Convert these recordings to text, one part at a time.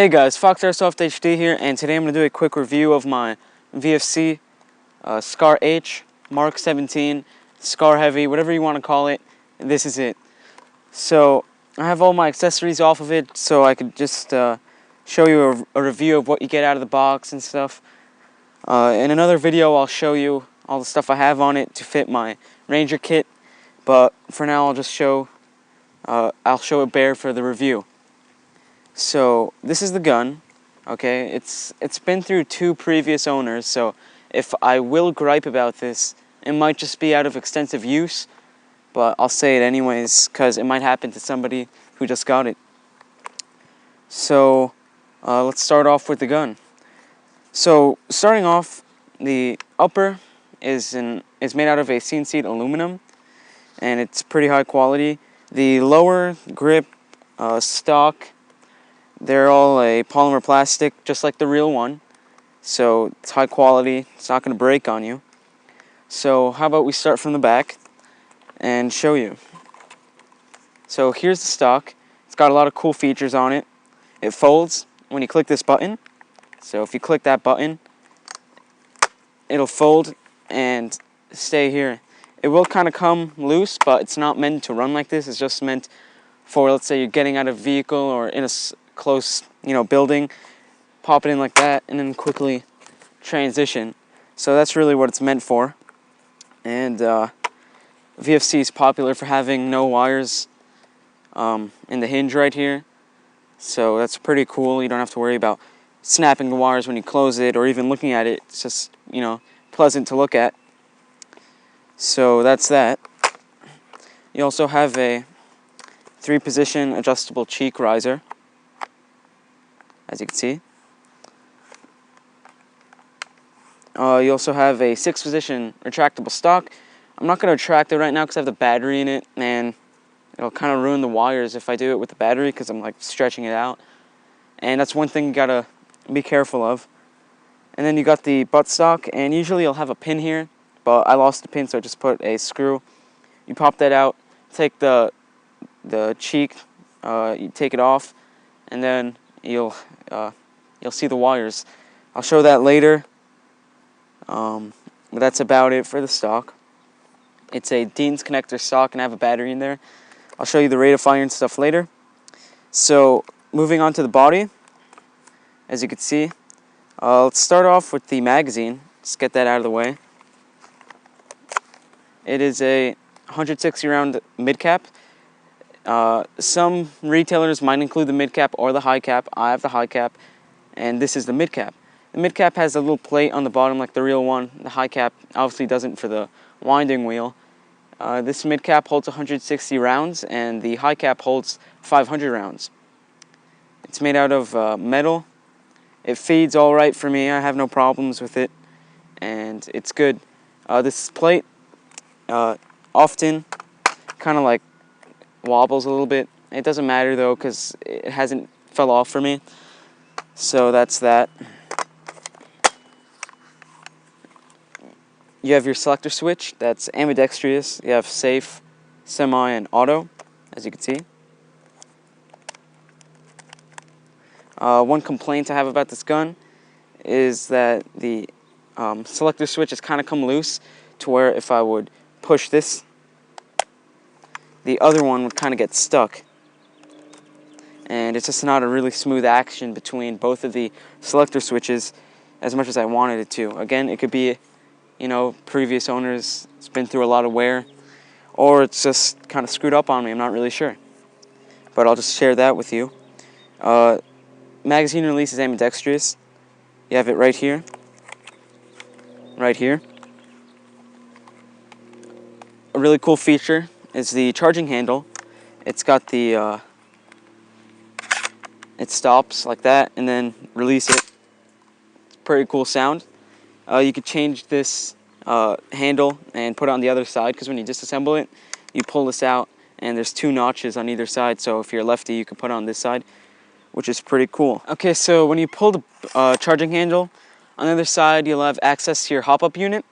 Hey guys, Fox Airsoft HD here, and today I'm going to do a quick review of my VFC Scar H, Mark 17, Scar Heavy, whatever you want to call it. This is it. So I have all my accessories off of it, so I could just show you a review of what you get out of the box and stuff. In another video I'll show you all the stuff I have on it to fit my Ranger kit, but for now I'll just show it bare for the review. So this is the gun, okay? It's been through 2 previous owners, so if I will gripe about this, it might just be out of extensive use, but I'll say it anyways because it might happen to somebody who just got it. So let's start off with the gun. So starting off, the upper is made out of a CNC aluminum, and it's pretty high quality. The lower grip, stock, they're all a polymer plastic, just like the real one. So it's high quality, it's not going to break on you. So how about we start from the back and show you. So here's the stock. It's got a lot of cool features on it. It folds when you click this button. So if you click that button, it'll fold and stay here. It will kind of come loose, but it's not meant to run like this. It's just meant for, let's say you're getting out of a vehicle or in a close, building, pop it in like that, and then quickly transition. So that's really what it's meant for. And VFC is popular for having no wires in the hinge right here. So that's pretty cool. You don't have to worry about snapping the wires when you close it or even looking at it. It's just, pleasant to look at. So that's that. You also have a 3-position adjustable cheek riser, as you can see. You also have a 6-position retractable stock. I'm not going to retract it right now because I have the battery in it, and it'll kind of ruin the wires if I do it with the battery because I'm stretching it out. And that's one thing you gotta be careful of. And then you got the butt stock, and usually you'll have a pin here, but I lost the pin, so I just put a screw. You pop that out, take the cheek, you take it off, and then you'll see the wires. I'll show that later. But that's about it for the stock. It's a Dean's connector stock, and I have a battery in there. I'll show you the rate of fire and stuff later. So moving on to the body, as you can see, let's start off with the magazine. Just get that out of the way. It is a 160 round mid cap. Some retailers might include the mid cap or the high cap. I have the high cap, and this is the mid cap. The mid cap has a little plate on the bottom like the real one. The high cap obviously doesn't for the winding wheel. This mid cap holds 160 rounds, and the high cap holds 500 rounds. It's made out of metal. It feeds all right for me. I have no problems with it, and it's good. This plate often kind of wobbles a little bit. It doesn't matter though because it hasn't fell off for me. So that's that. You have your selector switch. That's ambidextrous. You have safe, semi, and auto, as you can see. One complaint I have about this gun is that the selector switch has kind of come loose to where if I would push this, the other one would kind of get stuck. And it's just not a really smooth action between both of the selector switches as much as I wanted it to. Again, it could be, previous owners, it's been through a lot of wear, or it's just kind of screwed up on me. I'm not really sure. But I'll just share that with you. Magazine release is ambidextrous. You have it right here. Right here. A really cool feature is the charging handle. It's got the it stops like that and then release it. It's a pretty cool sound. You could change this handle and put it on the other side, because when you disassemble it, you pull this out and there's 2 notches on either side. So if you're lefty, you can put it on this side, which is pretty cool. Okay, so when you pull the charging handle, on the other side you'll have access to your hop-up unit.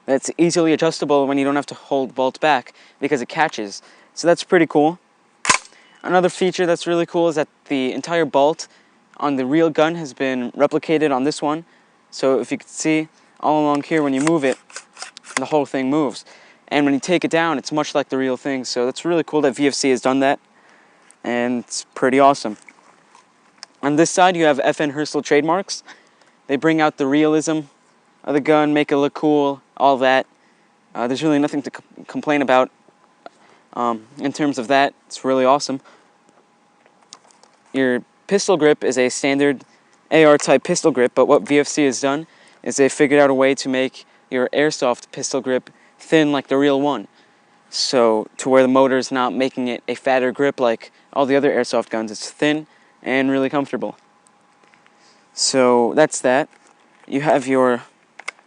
That's easily adjustable when you don't have to hold the bolt back because it catches. So that's pretty cool. Another feature that's really cool is that the entire bolt on the real gun has been replicated on this one. So if you can see all along here, when you move it, the whole thing moves. And when you take it down, it's much like the real thing. So that's really cool that VFC has done that. And it's pretty awesome. On this side, you have FN Herstal trademarks. They bring out the realism of the gun, make it look cool, all that. There's really nothing to complain about in terms of that. It's really awesome. Your pistol grip is a standard AR type pistol grip, but what VFC has done is they figured out a way to make your airsoft pistol grip thin like the real one. So to where the motor is not making it a fatter grip like all the other airsoft guns. It's thin and really comfortable. So that's that. You have your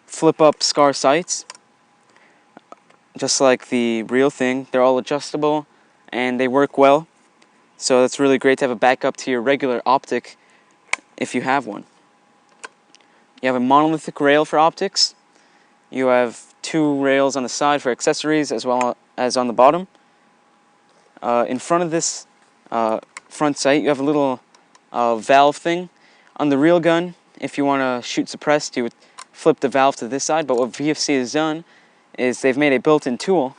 flip up SCAR sights. Just like the real thing, they're all adjustable and they work well. So that's really great to have a backup to your regular optic if you have one. You have a monolithic rail for optics. You have 2 rails on the side for accessories as well as on the bottom. In front of this front sight, you have a little valve thing. On the real gun, if you want to shoot suppressed, you would flip the valve to this side. But what VFC has done is they've made a built-in tool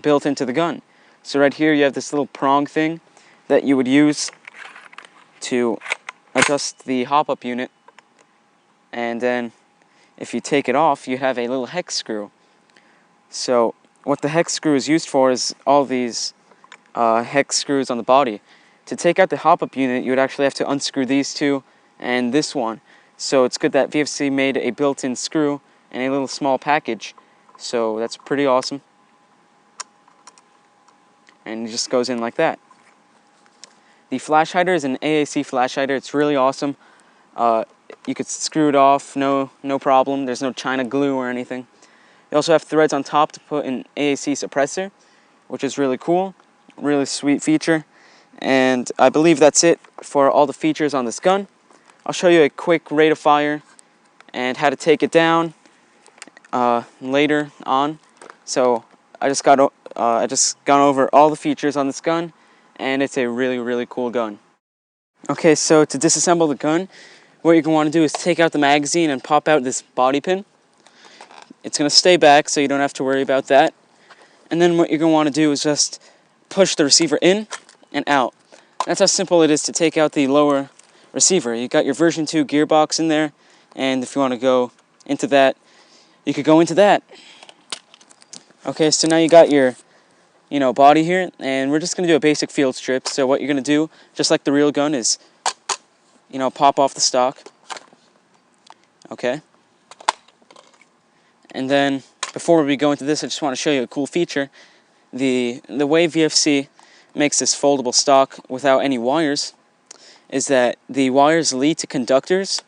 built into the gun. So right here you have this little prong thing that you would use to adjust the hop-up unit. And then if you take it off, you have a little hex screw. So what the hex screw is used for is all these hex screws on the body. To take out the hop-up unit, you would actually have to unscrew these 2 and this one. So it's good that VFC made a built-in screw and a little small package. So that's pretty awesome. And it just goes in like that. The flash hider is an AAC flash hider. It's really awesome. You could screw it off, no problem. There's no China glue or anything. You also have threads on top to put an AAC suppressor, which is really cool. Really sweet feature. And I believe that's it for all the features on this gun. I'll show you a quick rate of fire and how to take it down later on. So I just gone over all the features on this gun, and it's a really cool gun. Okay, so to disassemble the gun, what you're going to want to do is take out the magazine and pop out this body pin. It's going to stay back, so you don't have to worry about that. And then what you're going to want to do is just push the receiver in and out. That's how simple it is to take out the lower receiver. You got your version 2 gearbox in there, and if you want to go into that, you could go into that. Okay, so now you got your body here, and we're just going to do a basic field strip. So what you're going to do, just like the real gun, is pop off the stock. Okay. And then before we go into this, I just want to show you a cool feature. The way VFC makes this foldable stock without any wires is that the wires lead to conductors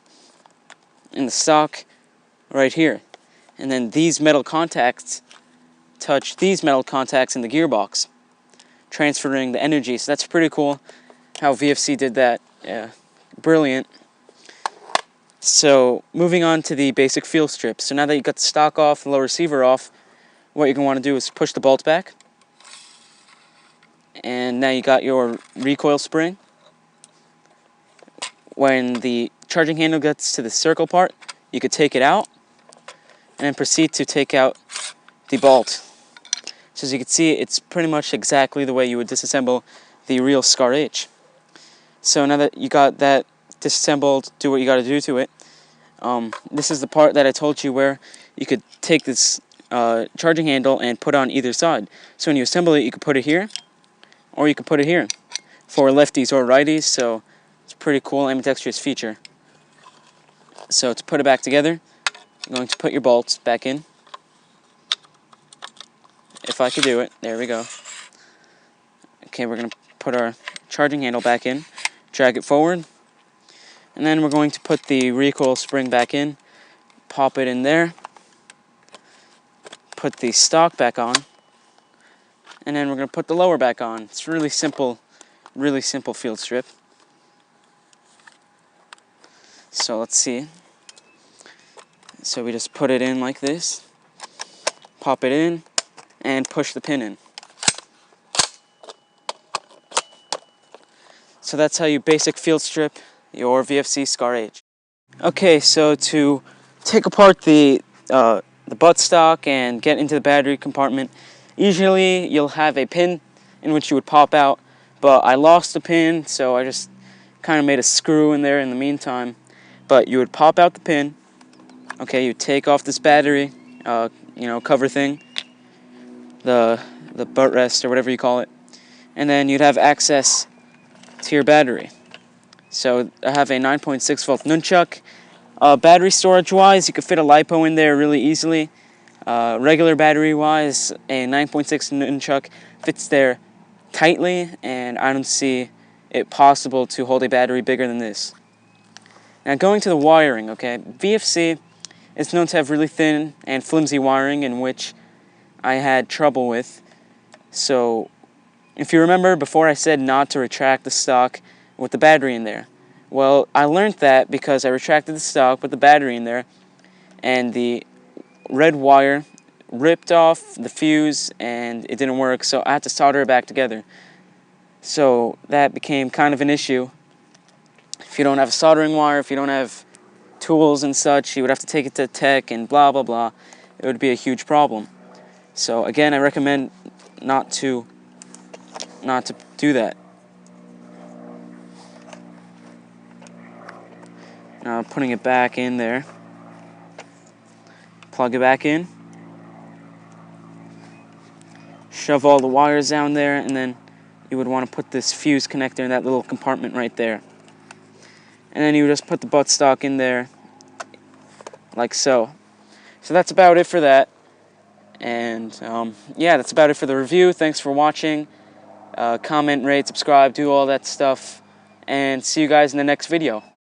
in the stock right here. And then these metal contacts touch these metal contacts in the gearbox, transferring the energy. So that's pretty cool how VFC did that. Yeah, brilliant. So moving on to the basic field strip. So now that you got the stock off, the lower receiver off, what you're going to want to do is push the bolt back. And now you got your recoil spring. When the charging handle gets to the circle part, you could take it out and then proceed to take out the bolt. So as you can see, it's pretty much exactly the way you would disassemble the real SCAR H. So now that you got that disassembled, do what you got to do to it. This is the part that I told you where you could take this charging handle and put on either side. So when you assemble it, you could put it here, or you could put it here for lefties or righties. So it's a pretty cool ambidextrous feature. So to put it back together, you're going to put your bolts back in. If I could do it, there we go. Okay, we're going to put our charging handle back in, drag it forward, and then we're going to put the recoil spring back in, pop it in there, put the stock back on, and then we're going to put the lower back on. It's really simple field strip. So let's see. So we just put it in like this, pop it in, and push the pin in. So that's how you basic field strip your VFC Scar H. Okay, so to take apart the buttstock and get into the battery compartment, usually you'll have a pin in which you would pop out, but I lost the pin, so I just kind of made a screw in there in the meantime. But you would pop out the pin. Okay, you take off this battery, cover thing, the butt rest or whatever you call it, and then you'd have access to your battery. So I have a 9.6 volt nunchuck. Battery storage wise, you could fit a LiPo in there really easily. Regular battery wise, a 9.6 nunchuck fits there tightly, and I don't see it possible to hold a battery bigger than this. Now going to the wiring, okay, VFC is known to have really thin and flimsy wiring, in which I had trouble with. So if you remember before, I said not to retract the stock with the battery in there. Well, I learned that because I retracted the stock with the battery in there, and the red wire ripped off the fuse and it didn't work, so I had to solder it back together. So that became kind of an issue. If you don't have a soldering wire, if you don't have tools and such, you would have to take it to tech and blah blah blah. It would be a huge problem. So again, I recommend not to do that. Now putting it back in there. Plug it back in. Shove all the wires down there, and then you would want to put this fuse connector in that little compartment right there. And then you would just put the buttstock in there, like so. So that's about it for that. And yeah, that's about it for the review. Thanks for watching. Comment, rate, subscribe, do all that stuff. And see you guys in the next video.